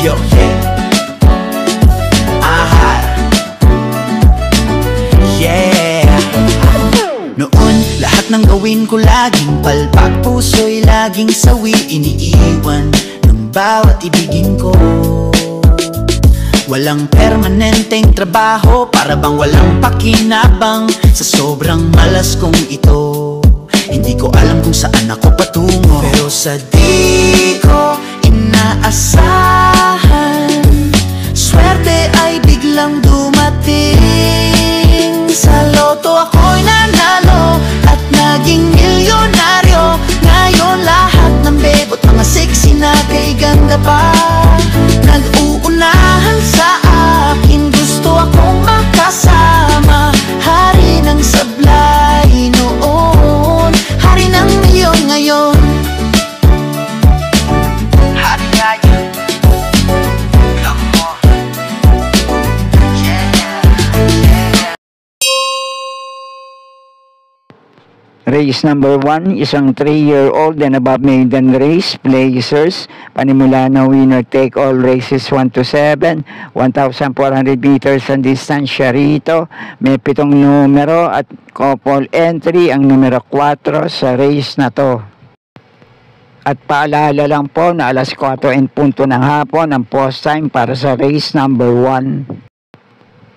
Yo, aha, yeah. Noon, lahat ng gawin ko laging palpak, puso'y laging sawi, iniiwan ng bawat ibigin ko. Walang permanenteng trabaho, para bang walang pakinabang sa sobrang malas kong ito. Hindi ko alam kung saan ako patungo, pero sa di ko inaasahan, swerte ay biglang dumating. Sa loto ako'y nanalo at naging milyonaryo. Ngayon lahat ng bebot, mga sexy na kay ganda pa, nag-uunahan sa akin. Gusto akong makasama, hari ng sablay noon, hari ng milyon ngayon. Hari ngayon, alam mo, yeah. Race number 1, isang 3-year-old and above maiden race, Blazers. Panimula na winner take all races 1 to 7, 1,400 meters ang distansya rito. May 7 numero at couple entry ang numero 4 sa race na to. At paalala lang po na alas 4 and punto ng hapon ang post time para sa race number 1.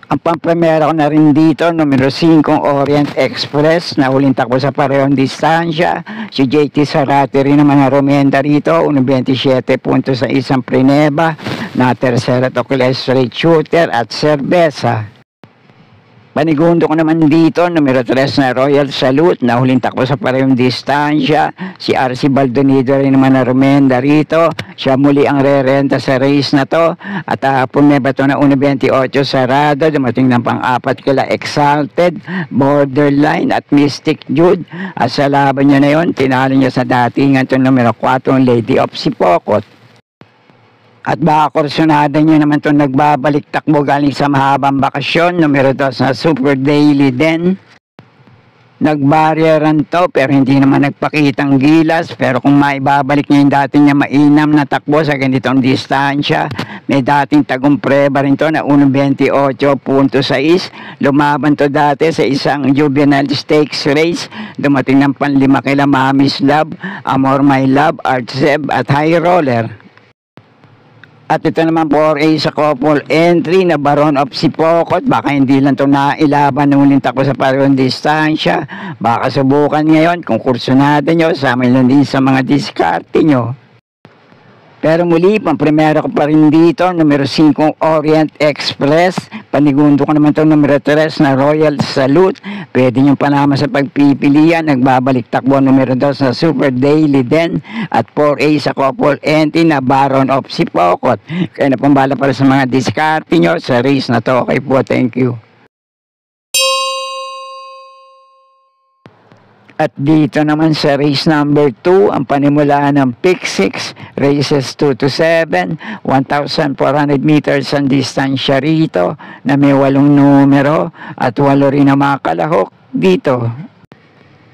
Ang pampremera ko na rin dito, numero 5, Orient Express, na huling takbo sa parehong distansya. Si JT Sarate rin naman na rumenda rito, 1.27 puntos sa isang Preneba, na tercera to straight shooter at Cerveza. Panigundo ko naman dito, numero 3 na Royal Salute, na huling takbo sa parehong distansya. Si RC Baldonido rin naman na rumenda rito. Siya muli ang re-renta sa race na to. At pumeba to na 1.28 sarado. Dumating ng pang-4 kila Exalted, Borderline at Mystic Jude. At sa laban niya na yun, tinalo niya sa datingan to numero 4, Lady of Sipokot. At baka kursunada nyo naman itong nagbabalik takbo galing sa mahabang bakasyon, numero 2 na Super Daily din. Nagbaryeran to pero hindi naman nagpakitang gilas, pero kung maibabalik niya yung dati niya mainam na takbo sa ganitong distansya, may dating tagumpre rin to na 1.28.6. Lumaban to dati sa isang juvenile stakes race, dumating ng panlima kila Mami's Love, Amor My Love, Artseb at High Roller. At ito naman 4A sa couple entry na Baron of Sipokot. Baka hindi lang ito nailaban ng uling takbo sa parehong distansya. Baka subukan ngayon kung kursunada nyo, sama lang din sa mga diskarte nyo. Pero muli, pang-primera ko pa rin dito, numero 5 Orient Express. Panigundo ko naman ito, numero 3 na Royal Salute. Pwede nyo panama sa pagpipilian. Nagbabalik takbo, numero 2 na Super Daily din. At 4A sa couple entry na Baron of Sipokot. Kaya na pambala para sa mga diskarte nyo sa race na to. Okay po, thank you. At dito naman sa race number 2, ang panimulaan ng pick 6, races 2 to 7, 1,400 meters ang distansya rito, na may 8 numero at 8 rin na mga kalahok dito.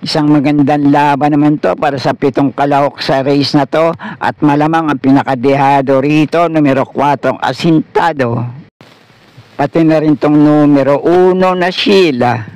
Isang magandang laban naman to para sa 7 kalahok sa race na to, at malamang ang pinakadehado rito, numero 4 Asintado. Pati na rin tong numero 1 na Sheila.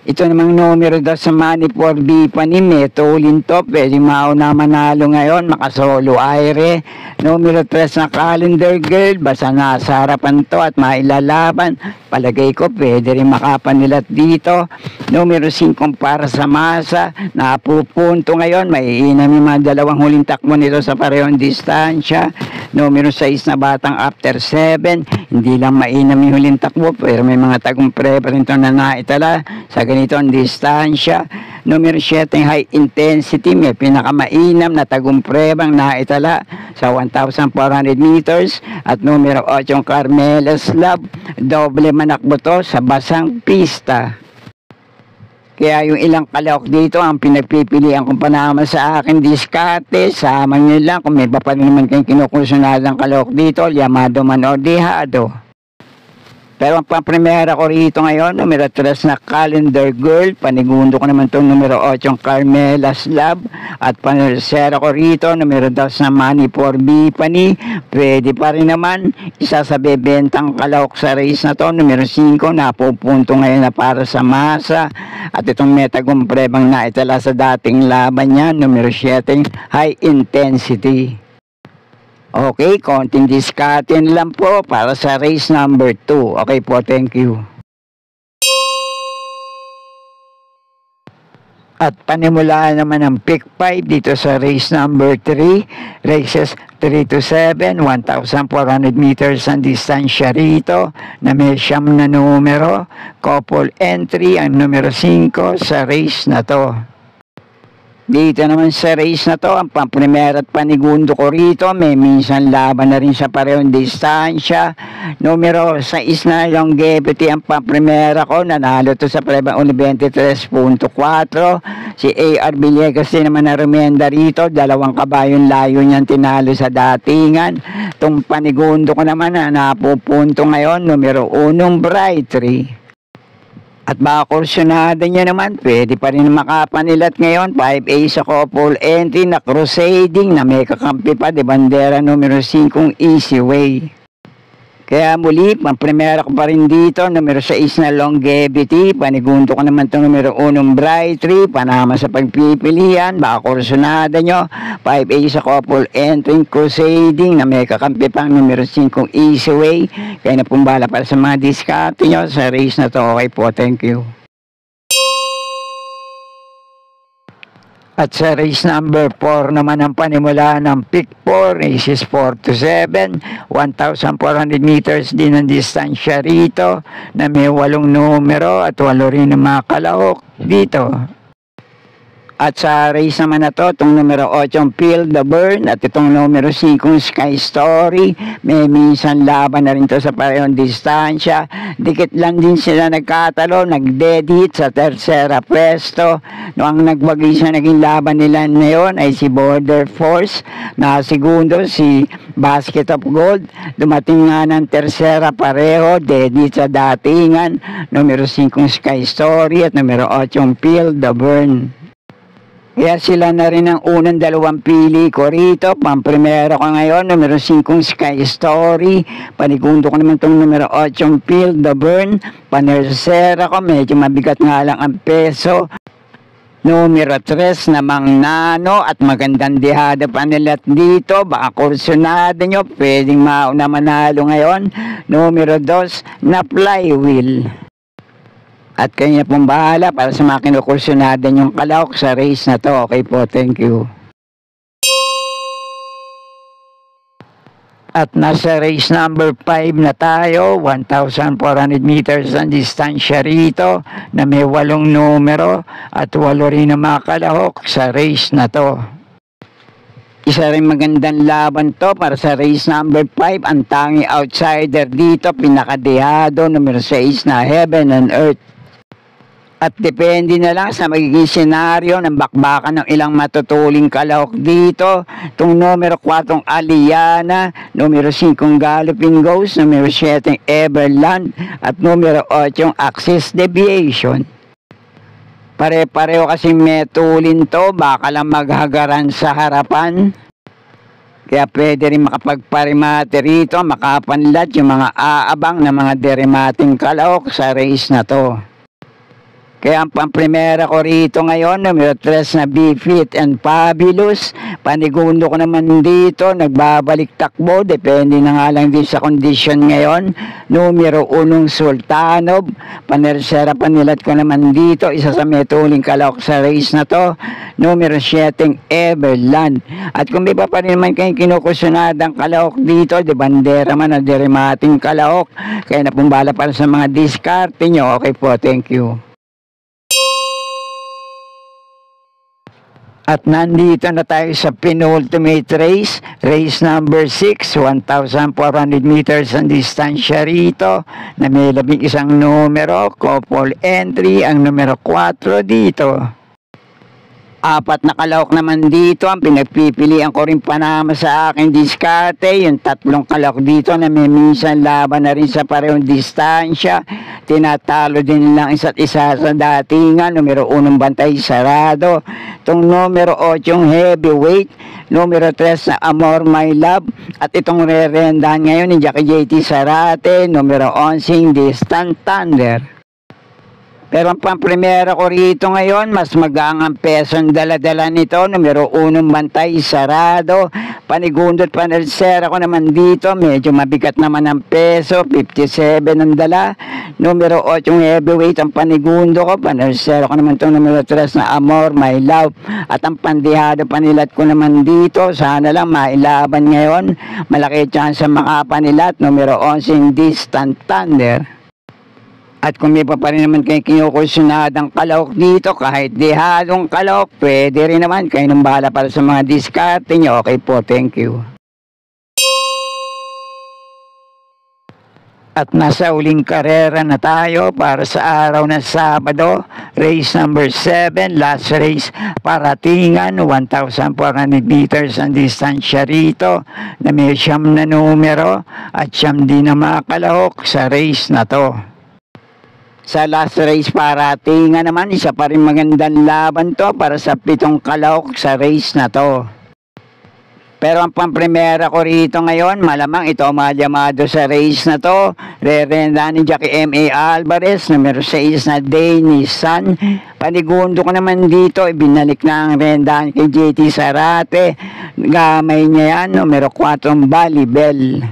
Ito namang numero 2 sa Money 4B pa ni Meto Ulinto. Pwede mauna manalo ngayon, makasolo aire. Numero 3 na Calendar Girl, basta nasa harapan to at mailalaban. Palagay ko pwede rin makapanilat dito. Numero 5 para sa Masa, napupunto ngayon. Maiinam yung mga dalawang huling takbo nito sa parehong distansya. Numero 6 na Batang After 7, hindi lang mainam yung huling takbo, pero may mga tagumpre pa rin ito na naitala sa ganito ang distansya. Numero 7 High Intensity, may pinakamainam na tagumprebang naitala sa 1,400 meters. At numero 8 Carmela's Love, doble manakbo to sa basang pista. Kaya yung ilang kalahok dito ang pinagpipilian kong panama sa akin diskarte. Sama nyo lang kung may pa rin naman kayong kinukursunadang kalahok dito, Yamado man o Dehado. Pero ang pampremera ko rito ngayon, numero 3 na Calendar Girl. Panigundo ko naman itong numero 8 Carmela's Love. At panersera ko rito, numero 2 na Money for Bipani. Pwede pa rin naman. Isa sa bebentang kalahok sa race na to, numero 5, napupunto ngayon na para sa masa. At itong Metagum Prebang na itala sa dating laban niya, numero 7, High Intensity. Okay, konting discarding lang po para sa race number 2. Okay po, thank you. At panimulaan naman ang pick 5 dito sa race number 3. Races 3 to 7, 1,400 meters ang distansya rito na may siyam na numero. Couple entry ang numero 5 sa race na to. Dito naman sa race na to, ang pampremera at panigundo ko rito, may minsan laban na rin sa parehong distansya. Numero 6 na longevity ang pampremera ko, nanalo to sa prebang 23.4. Si A.R. Villegas din naman na rumenda rito, 2 kabayong layo niyang tinalo sa datingan. Itong panigundo ko naman na napupunto ngayon, numero 1 Bright Tree. At baka kursyonada niya naman, pwede pa rin makapanilat ngayon. 5A sa couple entry na Crusading na may kakampi pa de bandera numero 5 Easy Way. Kaya muli, pampremera ko pa rin dito, numero 6 na Longevity. Panigundo ko naman itong numero 1 Bright Tree, panama sa pagpipilian. Baka kursyonada nyo, 5A sa couple entry Crusading na may kakampi pang numero 5 Easy Way. Kaya na pumbala para sa mga diskarte nyo sa race na to. Okay po, thank you. At sa race number 4 naman ang panimula ng pick 4, races 4 to 7, 1,400 meters din ang distansya rito na may 8 numero at 8 rin ang mga kalahok dito. At sa race naman na to, itong numero 8 Feel the Burn at itong numero 5 Sky Story, may minsan laban na rin to sa parehong distansya. Dikit lang din sila nagkatalo, nag-dead hit sa tersera pwesto. Noong nagbagi siya, naging laban nila ngayon ay si Border Force, na segundo si Basket of Gold. Dumating nga ng tersera pareho, dead hit sa datingan, numero 5 Sky Story at numero 8 Feel the Burn. Kaya sila na rin ang unang 2 pili ko rito. Pampremera ko ngayon, numero 5 Sky Story. Panigundo ko naman itong numero 8 Feel the Burn. Panersera ko, medyo mabigat nga lang ang peso. Numero 3 namang Nano at magandang dihada panilat dito. Baka kursyonada nyo, pwedeng mauna manalo ngayon. Numero 2 na Flywheel. At kanya pong bahala para sa mga kinukursyonada yung kalahok sa race na to. Okay po, thank you. At nasa race number 5 na tayo, 1,400 meters ang distansya rito na may 8 numero at 8 rin ang mga kalahok sa race na to. Isa rin magandang laban to para sa race number 5. Ang tanging outsider dito, pinakadehado, numero 6 na Heaven and Earth. At depende na lang sa magiging senaryo ng bakbakan ng ilang matutuling kalahok dito. Itong numero 4 Aliana, numero 5 Galloping Ghost, numero 7 Everland, at numero 8 Axis Deviation. Pare-pareho kasing metulin to, baka lang maghagaran sa harapan. Kaya pwede rin makapagparimate rito, makapanlat yung mga aabang na mga derimating kalahok sa race na to. Kaya ang pampremera ko rito ngayon, numero 3 na Be Fit and Fabulous. Panigundo ko naman dito, nagbabalik takbo, depende na nga lang din sa kondisyon ngayon. Numero 1 Sultanov, panersera panilat ko naman dito, isa sa metuling kalahok sa race na to. Numero 7 Everland. At kung may pa rin naman kayong kinukusunadang kalahok dito, de bandera man na derimating kalahok, kaya napumbala para sa mga diskarte nyo. Okay po, thank you. At nandito na tayo sa penultimate race, race number 6, 1,400 meters ang distansya rito, na may 11 numero, couple entry, ang numero 4 dito. Apat na kalahok naman dito ang pinagpipilian ko rin panama sa aking diskarte. Yung tatlong kalahok dito na may minsan laban na rin sa parehong distansya. Tinatalo din lang isa't isa sa datingan. Numero 1 bantay sarado. Itong numero 8 heavyweight. Numero 3 na Amor My Love. At itong rerendahan ngayon ni Jackie JT Zarate. Numero 11 Distant Thunder. Pero ang pang-primera ko rito ngayon, mas magangang peso ang dala-dala nito. Numero 1 bantay, sarado. Panigundot, panelsera ko naman dito. Medyo mabigat naman ang peso, 57 ang dala. Numero 8 heavyweight ang panigundo ko. Panelsera ko naman itong numero 3 na Amor, My Love. At ang pandihado panilat ko naman dito. Sana lang mailaban ngayon. Malaki chance ang makapanilat. Numero 11 Distant Thunder. At kung may pa rin naman kayo kinukursunadang kalahok dito, kahit dihadong kalahok, pwede rin naman. Kayo nang bahala para sa mga diskarte nyo. Okay po, thank you. At nasa uling karera na tayo para sa araw ng Sabado. Race number 7, last race, Paratingan, 1,400 meters ang distansya rito. Na may 9 na numero at 9 din na mga kalahok sa race na to. Sa last race Paratingan naman, isa pa rin magandang laban to para sa 7 kalahok sa race na to. Pero ang pang-primera ko rito ngayon, malamang ito madyamado sa race na to. Rerenda ni Jackie M.A. Alvarez, numero 6 na Danny San. Panigundo ko naman dito, ibinalik na ang rendahan kay JT Zarate. Gamay niya yan, numero 4 Balibel.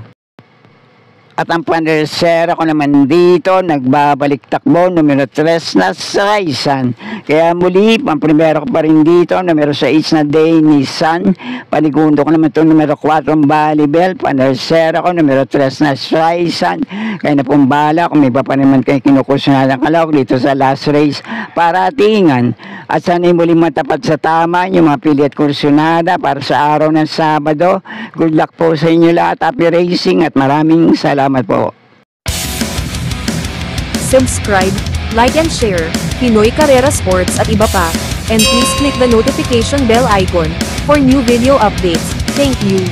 At ang panelsera ko naman dito, nagbabalik takbo, numero 3 na Saisan. Kaya muli, pang-primero ko pa rin dito, numero 6 na Danny San. Panigundo ko naman ito, numero 4 Balibel. Panelsera ko, numero 3 na Saisan. Kaya na pong bala, kung may pa naman kayo kinukursunadang kalahok dito sa last race, Paratingan. At sana'y muli matapat sa tama yung mga pili at kursunada para sa araw ng Sabado. Good luck po sa inyo lahat. Happy racing at maraming salamat po. Subscribe, like and share, Pinoy Carrera Sports at iba pa. And please click the notification bell icon for new video updates. Thank you.